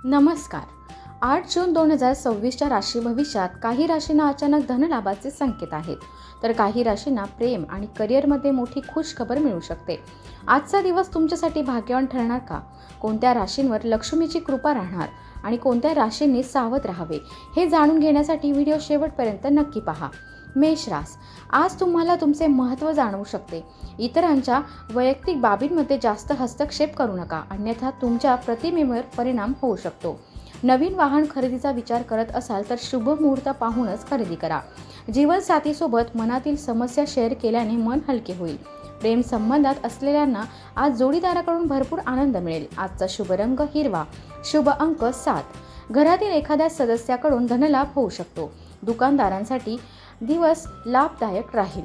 नमस्कार. 8 जून 2026च्या राशी भविष्यात काही राशींना अचानक धनलाभाचे संकेत आहेत, तर काही राशींना प्रेम आणि करिअरमध्ये मोठी खुशखबर मिळू शकते. आजचा दिवस तुमच्यासाठी भाग्यवान ठरणार का? कोणत्या राशींवर लक्ष्मीची कृपा राहणार आणि कोणत्या राशींनी सावध राहावे हे जाणून घेण्यासाठी व्हिडिओ शेवटपर्यंत नक्की पहा. मेष रास, आज तुम्हाला तुमचे महत्त्व जाणवू शकते. इतरांच्या वैयक्तिक बाबींमध्ये जास्त हस्तक्षेप करू नका, अन्यथा तुमच्या प्रतिमेवर परिणाम होऊ शकतो. नवीन वाहन खरेदीचा विचार करत असाल तर शुभ मुहूर्त पाहूनच खरेदी करा. जीवनसाथीसोबत मनातील समस्या शेअर केल्याने मन हलके होईल. प्रेम संबंधात असलेल्यांना आज जोडीदाराकडून भरपूर आनंद मिळेल. आजचा शुभ रंग हिरवा, शुभ अंक 7. घरातील एखाद्या सदस्याकडून धनलाभ होऊ शकतो. दुकानदारांसाठी दिवस लाभदायक राहील.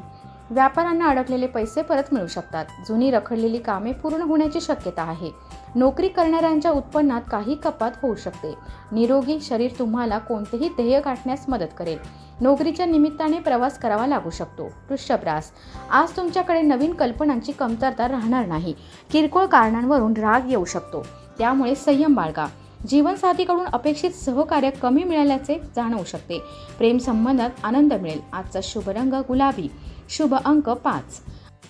व्यापाऱ्यांना अडकलेले पैसे परत मिळू शकतात. जुनी रखडलेली कामे पूर्ण होण्याची शक्यता आहे. नोकरी करणाऱ्यांच्या उत्पन्नात काही कपात होऊ शकते. निरोगी शरीर तुम्हाला कोणतेही ध्येय गाठण्यास मदत करेल. नोकरीच्या निमित्ताने प्रवास करावा लागू शकतो. वृषभ रास, आज तुमच्याकडे नवीन कल्पनांची कमतरता राहणार नाही. किरकोळ कारणांवरून राग येऊ शकतो, त्यामुळे संयम बाळगा. जीवनसाथीकडून अपेक्षित सहकार्य कमी मिळाल्याचे जाणवू शकते. प्रेम संबंधात आनंद मिळेल. आजचा शुभ रंग गुलाबी, शुभ अंक 5.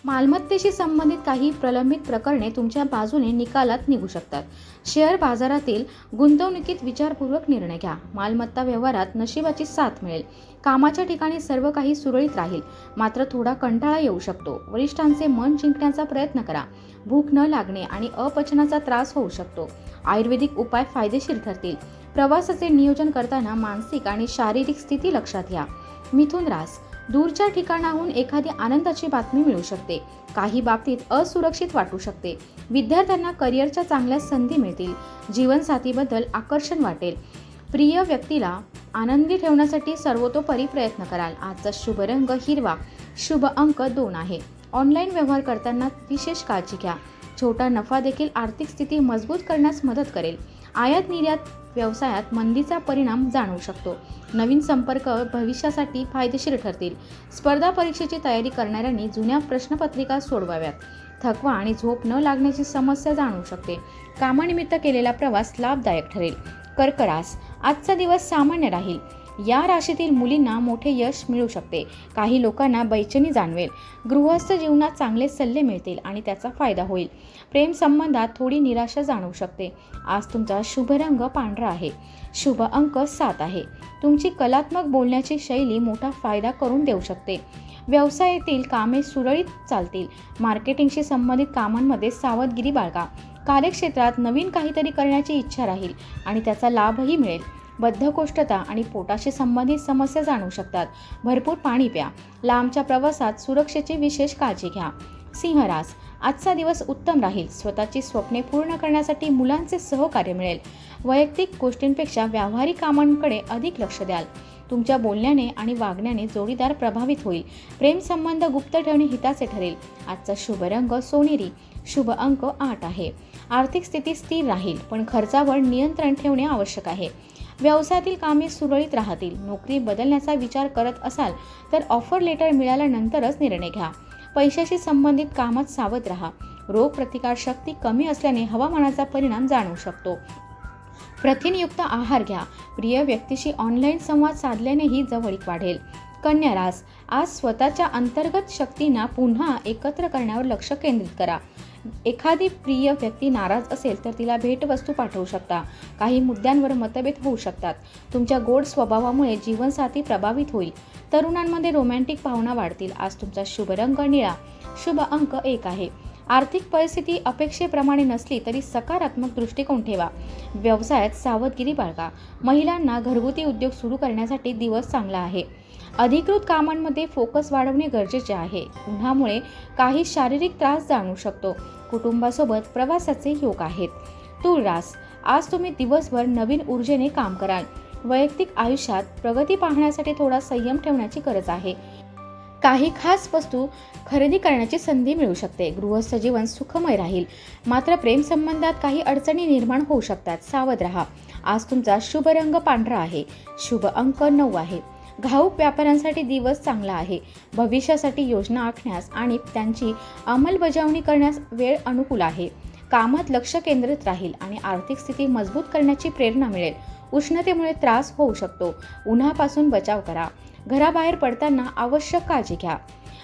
मालमत्तेशी संबंधित काही प्रलंबित प्रकरणे तुमच्या बाजूने निकालात निघू शकतात. शेअर बाजारातील गुंतवणुकीत विचारपूर्वक निर्णय घ्या. मालमत्ता व्यवहारात नशिबाची साथ मिळेल. कामाच्या ठिकाणी सर्व काही सुरळीत राहील, मात्र थोडा कंटाळा येऊ शकतो. वरिष्ठांचे मन जिंकण्याचा प्रयत्न करा. भूक न लागणे आणि अपचनाचा त्रास होऊ शकतो. आयुर्वेदिक उपाय फायदेशीर ठरतील. प्रवासाचे नियोजन करताना मानसिक आणि शारीरिक स्थिती लक्षात घ्या. मिथुन रास, दूरच्या ठिकाणाहून एखादी आनंदाची बातमी मिळू शकते. काही बाबतीत असुरक्षित वाटू शकते. विद्यार्थ्यांना करिअरच्या चांगल्या संधी मिळतील. जीवनसाथीबद्दल आकर्षण वाटेल. प्रिय व्यक्तीला आनंदी ठेवण्यासाठी सर्वतोपरी प्रयत्न कराल. आजचा शुभ रंग हिरवा, शुभ अंक 2 आहे. ऑनलाईन व्यवहार करताना विशेष काळजी घ्या. छोटा नफा देखील आर्थिक स्थिती मजबूत करण्यास मदत करेल. आयात निर्यात व्यवसायात मंदीचा परिणाम जाणवू शकतो. नवीन संपर्क भविष्यासाठी फायदेशीर ठरतील. स्पर्धा परीक्षेची तयारी करणाऱ्यांनी जुन्या प्रश्नपत्रिका सोडवाव्यात. थकवा आणि झोप न लागण्याची समस्या जाणवू शकते. कामानिमित्त केलेला प्रवास लाभदायक ठरेल. कर्क रास, आजचा दिवस सामान्य राहील. या राशीतील मुलींना मोठे यश मिळू शकते. काही लोकांना बेचैनी जाणवेल. गृहस्थ जीवनात चांगले सल्ले मिळतील आणि त्याचा फायदा होईल. प्रेम संबंधात थोडी निराशा जाणवू शकते. आज तुमचा शुभ रंग पांढरा आहे. शुभ अंक 7 आहे. तुमची कलात्मक बोलण्याची शैली मोठा फायदा करून देऊ शकते. व्यवसायातील कामे सुरळीत चालतील. मार्केटिंगशी संबंधित कामांमध्ये सावधगिरी बाळगा. कार्यक्षेत्रात नवीन काहीतरी करण्याची इच्छा राहील आणि त्याचा लाभही मिळेल. बद्धकोष्ठता आणि पोटाशी संबंधित समस्या जाणवू शकतात. भरपूर पाणी प्या. लांबच्या प्रवासात सुरक्षेची विशेष काळजी घ्या. सिंह रास, आजचा दिवस उत्तम राहील. स्वतःची स्वप्ने पूर्ण करण्यासाठी मुलांचे सहकार्य मिळेल. वैयक्तिक गोष्टींपेक्षा व्यावहारिक कामांकडे अधिक लक्ष द्याल. तुमच्या बोलण्याने आणि वागण्याने जोडीदार प्रभावित होईल. प्रेम संबंध गुप्त ठेवणे हिताचे ठरेल. आजचा शुभ रंग सोनेरी, शुभ अंक 8 आहे. आर्थिक स्थिती स्थिर राहील, पण खर्चावर नियंत्रण ठेवणे आवश्यक आहे. व्यवसायातील कामे सुरळीत राहतील. नोकरी बदलण्याचा विचार करत असाल तर ऑफर लेटर मिळाल्यानंतरच निर्णय घ्या. पैशाशी संबंधित कामात सावध राहा. रोग प्रतिकारशक्ती कमी असल्याने हवामानाचा परिणाम जाणवू शकतो. प्रथिनयुक्त आहार घ्या. प्रिय व्यक्तीशी ऑनलाईन संवाद साधल्यानेही जवळीक वाढेल. कन्या रास, आज स्वतःच्या अंतर्गत शक्तींना पुन्हा एकत्र करण्यावर लक्ष केंद्रित करा. एखादी प्रिय व्यक्ती नाराज असेल तर तिला भेटवस्तू पाठवू शकता. काही मुद्द्यांवर मतभेद होऊ शकतात. तुमच्या गोड स्वभावामुळे जीवनसाथी प्रभावित होईल. तरुणांमध्ये रोमॅन्टिक भावना वाढतील. आज तुमचा शुभ रंग निळा, शुभ अंक 1 आहे. आर्थिक परिस्थिती अपेक्षेप्रमाणे नसली तरी सकारात्मक दृष्टिकोन ठेवा. व्यवसायात सावधगिरी बाळगा. महिलांना घरगुती उद्योग सुरू करण्यासाठी दिवस चांगला आहे. अधिकृत कामांमध्ये फोकस वाढवणे गरजेचे आहे. उन्हामुळे काही शारीरिक त्रास जाणवू शकतो. कुटुंबासोबत प्रवासाचे योग आहेत. तुळ रास, आज तुम्ही दिवसभर नवीन ऊर्जेने काम कराल. वैयक्तिक आयुष्यात प्रगती पाहण्यासाठी थोडा संयम ठेवण्याची गरज आहे. काही खास वस्तू खरेदी करण्याची संधी मिळू शकते. गृहस्थ जीवन सुखमय राहील, मात्र प्रेम संबंधात काही अडचणी निर्माण होऊ शकतात. सावध राहा. आज तुमचा शुभ रंग पांढरा आहे. शुभ अंक 9 आहे. घाऊक व्यापाऱ्यांसाठी दिवस चांगला आहे. भविष्यासाठी योजना आखण्यास आणि त्यांची अंमलबजावणी करण्यास वेळ अनुकूल आहे. कामात लक्ष केंद्रित राहील आणि आर्थिक स्थिती मजबूत करण्याची प्रेरणा मिळेल. उष्णतेमुळे त्रास होऊ शकतो. उन्हापासून बचाव करा. घराबाहेर पडताना आवश्यक काळजी घ्या.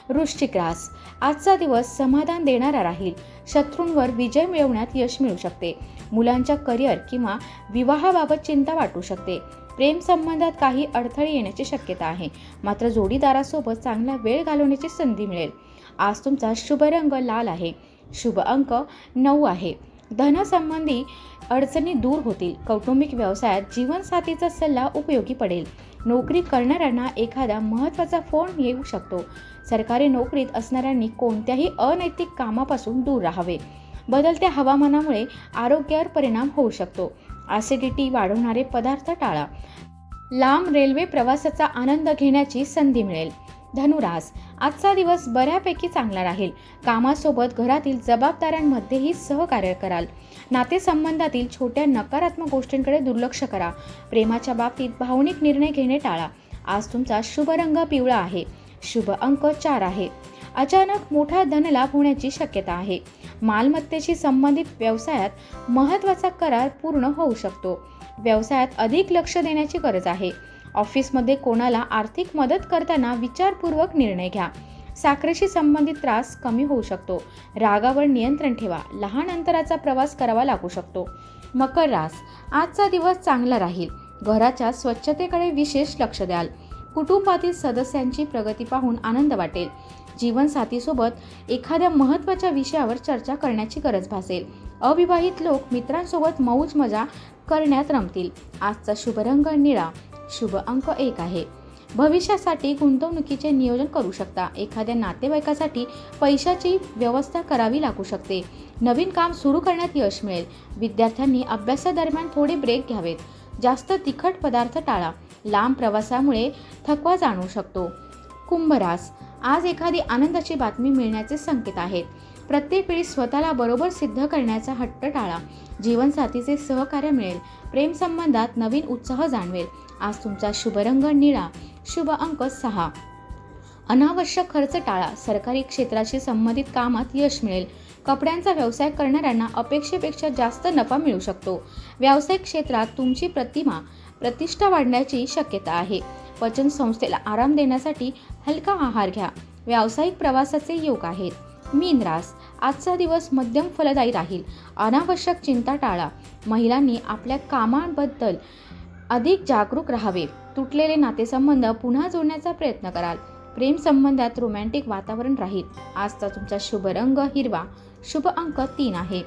वृश्चिक रास, आजचा दिवस समाधान देणारा राहील. शत्रूंवर विजय मिळवण्यात यश मिळू शकते. मुलांच्या करिअर किंवा विवाहाबाबत चिंता वाटू शकते. प्रेम संबंधात काही अडथळे येण्याची शक्यता आहे, मात्र जोडीदारासोबत चांगला वेळ घालवण्याची संधी मिळेल. आज तुमचा शुभ रंग लाल आहे. शुभ अंक 9 आहे. धनसंबंधी अडचणी दूर होतील. कौटुंबिक व्यवसायात जीवनसाथीचा सल्ला उपयोगी पडेल. नोकरी करणाऱ्यांना एखादा महत्त्वाचा फोन येऊ शकतो. सरकारी नोकरीत असणाऱ्यांनी कोणत्याही अनैतिक कामापासून दूर राहावे. बदलत्या हवामानामुळे आरोग्यावर परिणाम होऊ शकतो. ॲसिडिटी वाढवणारे पदार्थ टाळा. लांब रेल्वे प्रवासाचा आनंद घेण्याची संधी मिळेल. धनुरास, आजचा दिवस बऱ्यापैकी चांगला राहील. कामासोबत घरातील जबाबदाऱ्यांमध्येही सहकार्य कराल. नातेसंबंधातील छोट्या नकारात्मक गोष्टींकडे दुर्लक्ष करा. प्रेमाच्या बाबतीत भावनिक निर्णय घेणे टाळा. आज तुमचा शुभ रंग पिवळा आहे. शुभ अंक 4 आहे. अचानक मोठा धनलाभ होण्याची शक्यता आहे. मालमत्तेशी संबंधित व्यवसायात महत्त्वाचा करार पूर्ण होऊ शकतो. व्यवसायात अधिक लक्ष देण्याची गरज आहे. ऑफिसमध्ये कोणाला आर्थिक मदत करताना विचारपूर्वक निर्णय घ्या. साखरेशी संबंधित त्रास कमी होऊ शकतो. रागावर नियंत्रण ठेवा. लहान अंतराचा प्रवास करावा लागू शकतो. मकर रास, आजचा दिवस चांगला राहील. घराच्या स्वच्छतेकडे विशेष लक्ष द्याल. कुटुंबातील सदस्यांची प्रगती पाहून आनंद वाटेल. जीवनसाथीसोबत एखाद्या महत्त्वाच्या विषयावर चर्चा करण्याची गरज भासेल. अविवाहित लोक मित्रांसोबत मौज मजा करण्यात रमतील. आजचा शुभ रंग निळा. शुभ अंक 1 आहे. भविष्यासाठी गुंतवणुकीचे नियोजन करू शकता. एखाद्या नातेवाईकासाठी पैशाची व्यवस्था करावी लागू शकते. नवीन काम सुरू करण्यात यश मिळेल. विद्यार्थ्यांनी अभ्यासादरम्यान थोडे ब्रेक घ्यावेत. जास्त तिखट पदार्थ टाळा. लांब प्रवासामुळे थकवा जाणवू शकतो. कुंभ रास, आज एखादी आनंदाची बातमी मिळण्याचे संकेत आहेत. प्रत्येक वेळी स्वतःला बरोबर सिद्ध करण्याचा हट्ट टाळा. जीवनसाथीचे सहकार्य मिळेल. प्रेम संबंधात नवीन उत्साह जाणवेल. आज तुमचा शुभ रंग निळा. शुभ अंक 6. अनावश्यक खर्च टाळा. सरकारी क्षेत्राशी संबंधित कामात यश मिळेल. कपड्यांचा व्यवसाय करणाऱ्यांना अपेक्षेपेक्षा जास्त नफा मिळू शकतो. व्यावसायिक क्षेत्रात तुमची प्रतिष्ठा वाढण्याची शक्यता आहे. पचन संस्थेला आराम देण्यासाठी हलका आहार घ्या. व्यावसायिक प्रवासाचे योग आहेत. मीन रास, आजचा दिवस मध्यम फलदायी राहील. अनावश्यक चिंता टाळा. महिलांनी आपल्या कामाबद्दल अधिक जागरूक राहावे. तुटलेले नातेसंबंध पुन्हा जोडण्याचा प्रयत्न कराल. प्रेम संबंधात रोमॅन्टिक वातावरण राहील. आजचा तुमचा शुभ रंग हिरवा. शुभ अंक 3 आहे.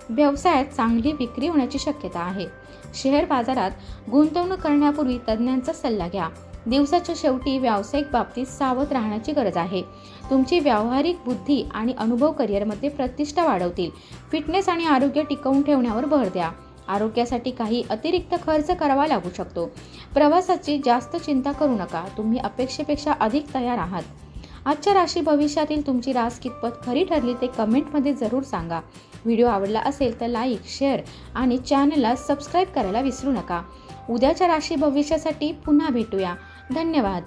व्यवसायात चांगली विक्री होण्याची शक्यता आहे. शेअर बाजारात गुंतवणूक करण्यापूर्वी तज्ज्ञांचा सल्ला घ्या. दिवसाच्या शेवटी व्यावसायिक बाबतीत सावध राहण्याची गरज आहे. तुमची व्यावहारिक बुद्धी आणि अनुभव करिअरमध्ये प्रतिष्ठा वाढवतील. फिटनेस आणि आरोग्य टिकवून ठेवण्यावर भर द्या. आरोग्यासाठी काही अतिरिक्त खर्च करावा लागू शकतो. प्रवासाची जास्त चिंता करू नका. तुम्ही अपेक्षेपेक्षा अधिक तयार आहात. आजच्या राशी भविष्यातील तुमची रास कितपत खरी ठरली ते कमेंटमध्ये जरूर सांगा. व्हिडिओ आवडला असेल तर लाईक, शेअर आणि चॅनलला सबस्क्राईब करायला विसरू नका. उद्याच्या राशी भविष्यासाठी पुन्हा भेटूया. धन्यवाद.